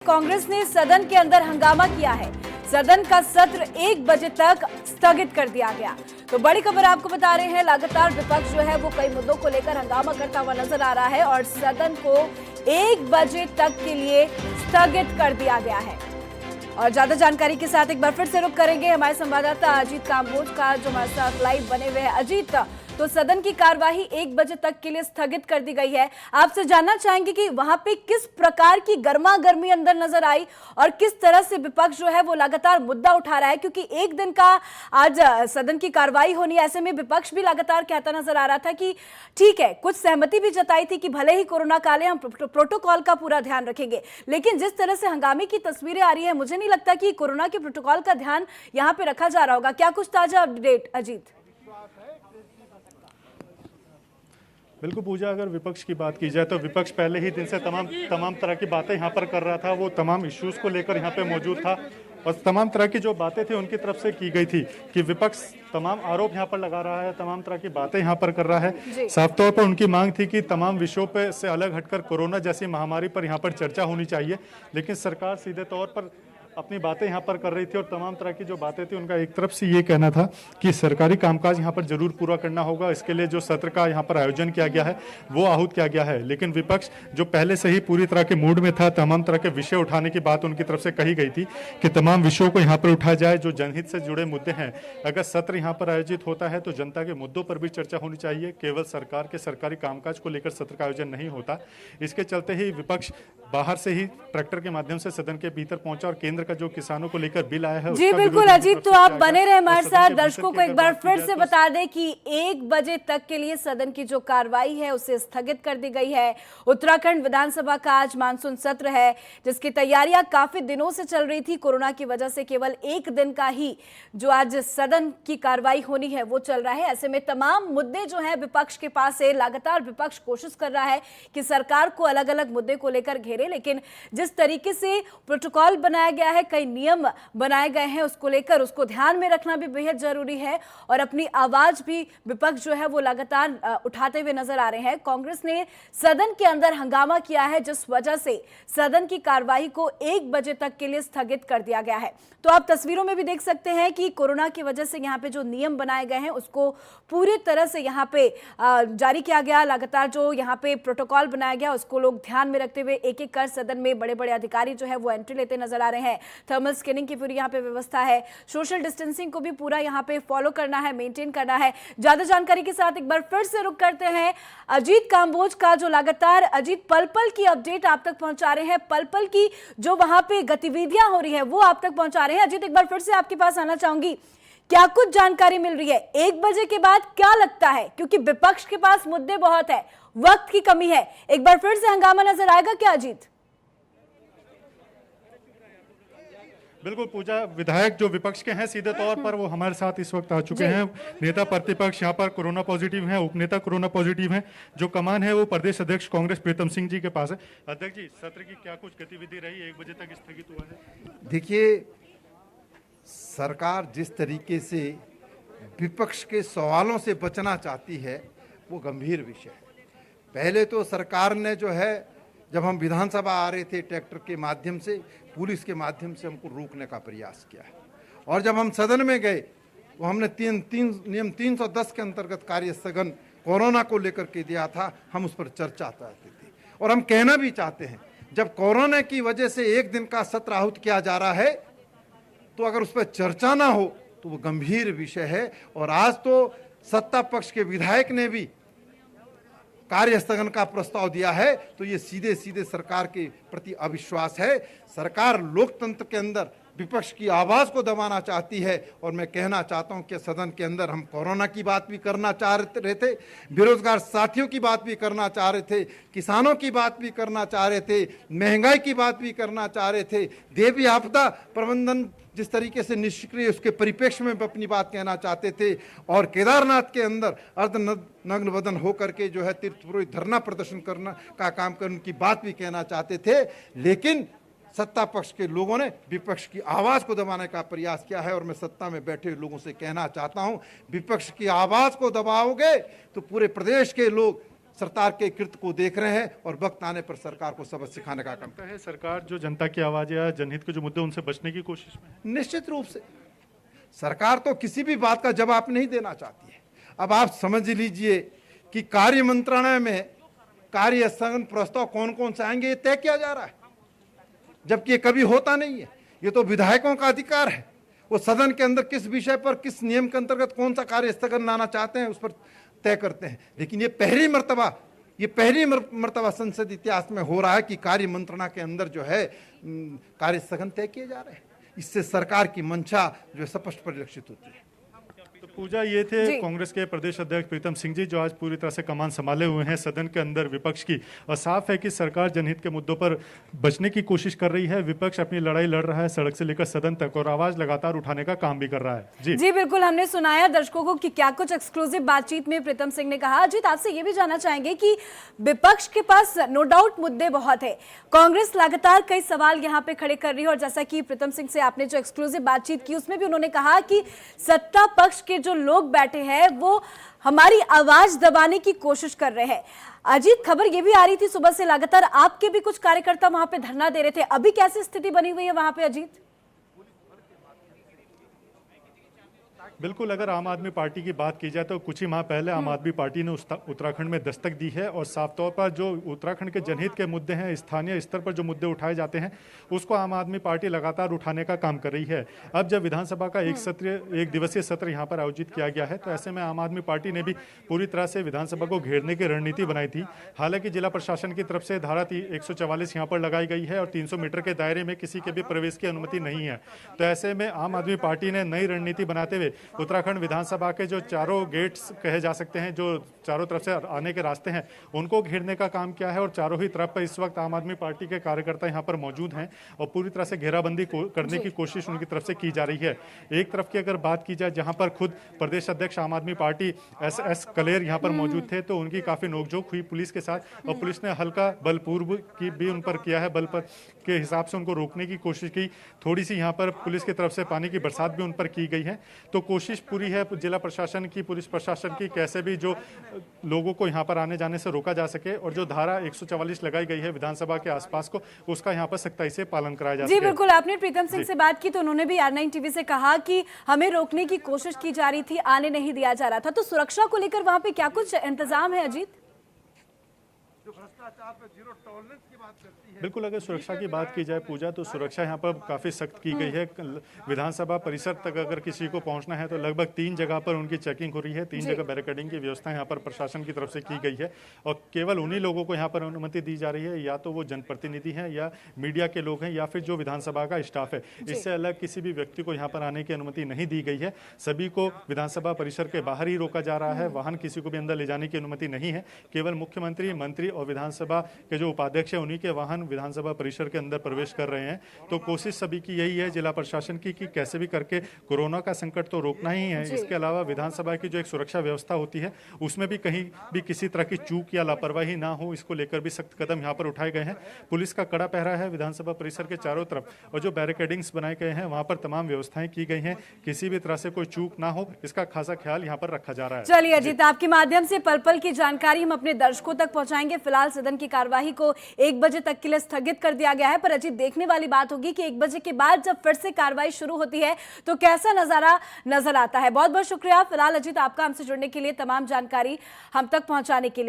कांग्रेस ने सदन के अंदर हंगामा किया है। सदन का सत्र 1 बजे तक स्थगित कर दिया गया। तो बड़ी खबर आपको बता रहे हैं, लगातार विपक्ष जो है वो कई मुद्दों को लेकर हंगामा करता हुआ नजर आ रहा है और सदन को 1 बजे तक के लिए स्थगित कर दिया गया है। और ज्यादा जानकारी के साथ एक बार फिर से रुख करेंगे हमारे संवाददाता अजीत कांबोज का, जो हमारे साथ लाइव बने हुए हैं। अजीत, तो सदन की कार्यवाही 1 बजे तक के लिए स्थगित कर दी गई है। आपसे जानना चाहेंगे कि वहां पे किस प्रकार की गर्मा गर्मी अंदर नजर आई और किस तरह से विपक्ष जो है वो लगातार मुद्दा उठा रहा है, क्योंकि एक दिन का आज सदन की कार्यवाही होनी है। ऐसे में विपक्ष भी लगातार कहता नजर आ रहा था कि ठीक है, कुछ सहमति भी जताई थी कि भले ही कोरोना काल है, हम प्रोटोकॉल का पूरा ध्यान रखेंगे, लेकिन जिस तरह से हंगामे की तस्वीरें आ रही है, मुझे नहीं लगता कि कोरोना के प्रोटोकॉल का ध्यान यहां पे रखा जा रहा होगा। क्या कुछ ताजा अपडेट अजीत? बिल्कुल पूजा, अगर विपक्ष की बात की जाए तो विपक्ष पहले ही दिन से तमाम तरह की बातें यहाँ पर कर रहा था। वो तमाम इश्यूज को लेकर यहाँ पे मौजूद था और तमाम तरह की जो बातें थी उनकी तरफ से की गई थी कि विपक्ष तमाम आरोप यहाँ पर लगा रहा है, तमाम तरह की बातें यहाँ पर कर रहा है। साफ तौर पर उनकी मांग थी कि तमाम विषयों पे से अलग हटकर कोरोना जैसी महामारी पर यहाँ पर चर्चा होनी चाहिए, लेकिन सरकार सीधे तौर पर अपनी बातें यहाँ पर कर रही थी और तमाम तरह की जो बातें थी उनका एक तरफ से ये कहना था कि सरकारी कामकाज यहाँ पर जरूर पूरा करना होगा। इसके लिए जो सत्र का यहाँ पर आयोजन किया गया है वो आहूत किया गया है, लेकिन विपक्ष जो पहले से ही पूरी तरह के मूड में था, तमाम तरह के विषय उठाने की बात उनकी तरफ से कही गई थी कि तमाम विषयों को यहाँ पर उठाया जाए। जो जनहित से जुड़े मुद्दे हैं, अगर सत्र यहाँ पर आयोजित होता है तो जनता के मुद्दों पर भी चर्चा होनी चाहिए, केवल सरकार के सरकारी कामकाज को लेकर सत्र का आयोजन नहीं होता। इसके चलते ही विपक्ष बाहर से ही ट्रैक्टर के माध्यम से सदन के भीतर पहुंचा और केंद्र का जो किसानों को लेकर बिल आया है। जी बिल्कुल अजीत, तो आप बने रहे हमारे साथ। दर्शकों को एक बार फिर से बता दें कि 1 बजे तक के लिए सदन की जो कार्रवाई है उसे स्थगित कर दी गई है। उत्तराखंड विधानसभा का आज मानसून सत्र है, जिसकी तैयारियां काफी दिनों से चल रही थी। कोरोना की वजह से केवल एक दिन का ही जो आज सदन की कार्रवाई होनी है वो चल रहा है। ऐसे में तमाम मुद्दे जो है विपक्ष के पास है। लगातार विपक्ष कोशिश कर रहा है कि सरकार को अलग अलग मुद्दे को लेकर घेरे, लेकिन जिस तरीके से प्रोटोकॉल बनाया गया है, कई नियम बनाए गए हैं, उसको लेकर उसको ध्यान में रखना भी बेहद जरूरी है और अपनी आवाज भी विपक्ष जो है वो लगातार उठाते हुए नजर आ रहे हैं। कांग्रेस ने सदन के अंदर हंगामा किया है, जिस वजह से सदन की कार्यवाही को 1 बजे तक के लिए स्थगित कर दिया गया है। तो आप तस्वीरों में भी देख सकते हैं कि कोरोना की वजह से यहाँ पे जो नियम बनाए गए हैं उसको पूरी तरह से यहाँ पे जारी किया गया। लगातार जो यहाँ पे प्रोटोकॉल बनाया गया उसको लोग ध्यान में रखते हुए एक एक कर सदन में बड़े बड़े अधिकारी जो है वो एंट्री लेते नजर आ रहे हैं। थर्मल स्कैनिंग की पूरी यहाँ पे व्यवस्था है, सोशल डिस्टेंसिंग को भी पूरा यहाँ पे फॉलो करना है, मेंटेन करना है। ज्यादा जानकारी के साथ एक बार फिर से रुक करते हैं अजीत कांबोज का, जो लगातार अजीत पल पल की अपडेट आप तक पहुंचा रहे हैं, पल पल की जो वहां पे गतिविधियां हो रही है वो आप तक पहुंचा रहे हैं। अजीत, एक बार फिर से आपके पास आना चाहूंगी, क्या कुछ जानकारी मिल रही है 1 बजे के बाद? क्या लगता है, क्योंकि विपक्ष के पास मुद्दे बहुत है, वक्त की कमी है, एक बार फिर से हंगामा नजर आएगा क्या अजीत? बिल्कुल पूजा, विधायक जो विपक्ष के हैं सीधे तौर पर वो हमारे साथ इस वक्त आ चुके हैं। नेता प्रतिपक्ष यहाँ पर कोरोना पॉजिटिव हैं, उपनेता कोरोना पॉजिटिव हैं। जो कमान है वो प्रदेश अध्यक्ष कांग्रेस प्रीतम सिंह जी के पास है। अध्यक्ष जी, सत्र की क्या कुछ गतिविधि रही, 1 बजे तक स्थगित हुआ है? देखिए, सरकार जिस तरीके से विपक्ष के सवालों से बचना चाहती है वो गंभीर विषय है। पहले तो सरकार ने जो है, जब हम विधानसभा आ रहे थे ट्रैक्टर के माध्यम से, पुलिस के माध्यम से हमको रोकने का प्रयास किया है और जब हम सदन में गए वो हमने नियम 310 के अंतर्गत कार्य स्थगन कोरोना को लेकर के दिया था। हम उस पर चर्चा चाहते थे और हम कहना भी चाहते हैं, जब कोरोना की वजह से एक दिन का सत्र आहूत किया जा रहा है तो अगर उस पर चर्चा ना हो तो वो गंभीर विषय है। और आज तो सत्ता पक्ष के विधायक ने भी कार्य स्थगन का प्रस्ताव दिया है, तो ये सीधे सीधे सरकार के प्रति अविश्वास है। सरकार लोकतंत्र के अंदर विपक्ष की आवाज को दबाना चाहती है और मैं कहना चाहता हूं कि सदन के अंदर हम कोरोना की बात भी करना चाह रहे थे, बेरोजगार साथियों की बात भी करना चाह रहे थे, किसानों की बात भी करना चाह रहे थे, महंगाई की बात भी करना चाह रहे थे, देवी आपदा प्रबंधन जिस तरीके से निष्क्रिय उसके परिप्रेक्ष्य में अपनी बात कहना चाहते थे और केदारनाथ के अंदर अर्धनग्न बदन होकर के जो है तीर्थपुरोहित धरना प्रदर्शन करना का काम करने की बात भी कहना चाहते थे। लेकिन सत्ता पक्ष के लोगों ने विपक्ष की आवाज को दबाने का प्रयास किया है और मैं सत्ता में बैठे लोगों से कहना चाहता हूं, विपक्ष की आवाज को दबाओगे तो पूरे प्रदेश के लोग सरकार के कृत्य को देख रहे हैं और वक्त आने पर सरकार को सबक सिखाने का काम। लगता है सरकार जो जनता की आवाज या जनहित के जो मुद्दे उनसे बचने की कोशिश में है। निश्चित रूप से सरकार तो किसी भी बात का जवाब नहीं देना चाहती है। अब आप समझ लीजिए कि कार्य मंत्रालय में कार्य स्थगन प्रस्ताव कौन कौन से आएंगे ये तय किया जा रहा है, जबकि ये कभी होता नहीं है। ये तो विधायकों का अधिकार है, वो सदन के अंदर किस विषय पर किस नियम के अंतर्गत कौन सा कार्य स्थगन लाना चाहते हैं उस पर तय करते हैं। लेकिन ये पहली मर्तबा संसद इतिहास में हो रहा है कि कार्य मंत्रणा के अंदर जो है कार्य स्थगन तय किए जा रहे हैं। इससे सरकार की मंशा जो है स्पष्ट परिलक्षित होती है। तो पूजा, ये थे कांग्रेस के प्रदेश अध्यक्ष प्रीतम सिंह जी जो आज पूरी तरह से कमान संभाले हुए हैं सदन के अंदर विपक्ष की, और साफ है कि सरकार जनहित के मुद्दों पर बचने की कोशिश कर रही है। विपक्ष अपनी लड़ाई लड़ रहा है सड़क से लेकर सदन तक, और आवाज लगातार उठाने का काम भी कर रहा है। जी बिल्कुल, हमने सुनाया दर्शकों को कि क्या कुछ एक्सक्लूसिव बातचीत में प्रीतम सिंह ने कहा। अजीत, आपसे ये भी जानना चाहेंगे कि विपक्ष के पास नो डाउट मुद्दे बहुत है, कांग्रेस लगातार कई सवाल यहाँ पे खड़े कर रही है, और जैसा कि प्रीतम सिंह से आपने जो एक्सक्लूसिव बातचीत की उसमें भी उन्होंने कहा कि सत्ता पक्ष के जो लोग बैठे हैं वो हमारी आवाज दबाने की कोशिश कर रहे हैं। अजीत, खबर ये भी आ रही थी सुबह से लगातार आपके भी कुछ कार्यकर्ता वहां पे धरना दे रहे थे, अभी कैसी स्थिति बनी हुई है वहां पे अजीत? बिल्कुल, अगर आम आदमी पार्टी की बात की जाए तो कुछ ही माह पहले आम आदमी पार्टी ने उत्तराखंड में दस्तक दी है, और साफ तौर पर जो उत्तराखंड के जनहित के मुद्दे हैं, स्थानीय स्तर पर जो मुद्दे उठाए जाते हैं उसको आम आदमी पार्टी लगातार उठाने का काम कर रही है। अब जब विधानसभा का एक दिवसीय सत्र यहाँ पर आयोजित किया गया है, तो ऐसे में आम आदमी पार्टी ने भी पूरी तरह से विधानसभा को घेरने की रणनीति बनाई थी। हालांकि जिला प्रशासन की तरफ से धारा 144 यहाँ पर लगाई गई है और 300 मीटर के दायरे में किसी के भी प्रवेश की अनुमति नहीं है। तो ऐसे में आम आदमी पार्टी ने नई रणनीति बनाते हुए उत्तराखंड विधानसभा के जो चारों गेट्स कहे जा सकते हैं, जो चारों तरफ से आने के रास्ते हैं, उनको घेरने का काम किया है, और चारों ही तरफ पर इस वक्त आम आदमी पार्टी के कार्यकर्ता यहाँ पर मौजूद हैं और पूरी तरह से घेराबंदी करने की कोशिश उनकी तरफ से की जा रही है। एक तरफ की अगर बात की जाए जहाँ पर खुद प्रदेश अध्यक्ष आम आदमी पार्टी एस कलेर यहाँ पर मौजूद थे, तो उनकी काफी नोकझोंक हुई पुलिस के साथ, और पुलिस ने हल्का बलपूर्व की भी उन पर किया है, बल पर के हिसाब से उनको रोकने की कोशिश की। थोड़ी सी यहाँ पर पुलिस की तरफ से पानी की बरसात भी उन पर की गई है। तो कोशिश पूरी है जिला प्रशासन की, पुलिस प्रशासन की, कैसे भी जो लोगों को यहाँ पर आने जाने से रोका जा सके, और जो धारा 144 लगाई गई है विधानसभा के आसपास को, उसका यहाँ पर सख्ताई से पालन कराया जा सके। जी बिल्कुल, आपने प्रीतम सिंह से बात की तो उन्होंने भी R9 टीवी से कहा कि हमें रोकने की कोशिश की जा रही थी, आने नहीं दिया जा रहा था। तो सुरक्षा को लेकर वहां पे क्या कुछ इंतजाम है अजीत? भ्रष्टाचार पे जीरो टॉलरेंस की बात करती है। बिल्कुल, अगर सुरक्षा की बात की जाए पूजा, तो सुरक्षा यहाँ पर काफ़ी सख्त की गई है। विधानसभा परिसर तक अगर किसी को पहुँचना है तो लगभग 3 जगह पर उनकी चेकिंग हो रही है। 3 जगह बैरिकेडिंग की व्यवस्था यहाँ पर प्रशासन की तरफ से की गई है, और केवल उन्हीं लोगों को यहाँ पर अनुमति दी जा रही है, या तो वो जनप्रतिनिधि हैं, या मीडिया के लोग हैं, या फिर जो विधानसभा का स्टाफ है। इससे अलग किसी भी व्यक्ति को यहाँ पर आने की अनुमति नहीं दी गई है। सभी को विधानसभा परिसर के बाहर ही रोका जा रहा है, वाहन किसी को भी अंदर ले जाने की अनुमति नहीं है। केवल मुख्यमंत्री, मंत्री और विधानसभा के जो उपाध्यक्ष है उन्हीं के वाहन विधानसभा परिसर के अंदर प्रवेश कर रहे हैं। तो कोशिश सभी की यही है, जिला प्रशासन की, कि कैसे भी करके कोरोना का संकट तो रोकना ही है। इसके अलावा विधानसभा की जो एक सुरक्षा व्यवस्था होती है उसमें भी कहीं भी किसी तरह की चूक या लापरवाही ना हो, इसको लेकर भी सख्त कदम यहाँ पर उठाए गए हैं। पुलिस का कड़ा पहरा है विधानसभा परिसर के चारों तरफ, और जो बैरिकेडिंग्स बनाए गए हैं वहाँ पर तमाम व्यवस्थाएं की गई हैं, किसी भी तरह से कोई चूक ना हो, इसका खासा ख्याल यहाँ पर रखा जा रहा है। चलिए अजीत, आपके माध्यम से पल पल की जानकारी हम अपने दर्शकों तक पहुंचाएंगे। फिलहाल सदन की कार्यवाही को 1 बजे तक के लिए स्थगित कर दिया गया है, पर अजीत देखने वाली बात होगी कि 1 बजे के बाद जब फिर से कार्रवाई शुरू होती है तो कैसा नजारा नजर आता है। बहुत बहुत शुक्रिया फिलहाल अजीत आपका हमसे जुड़ने के लिए, तमाम जानकारी हम तक पहुंचाने के लिए।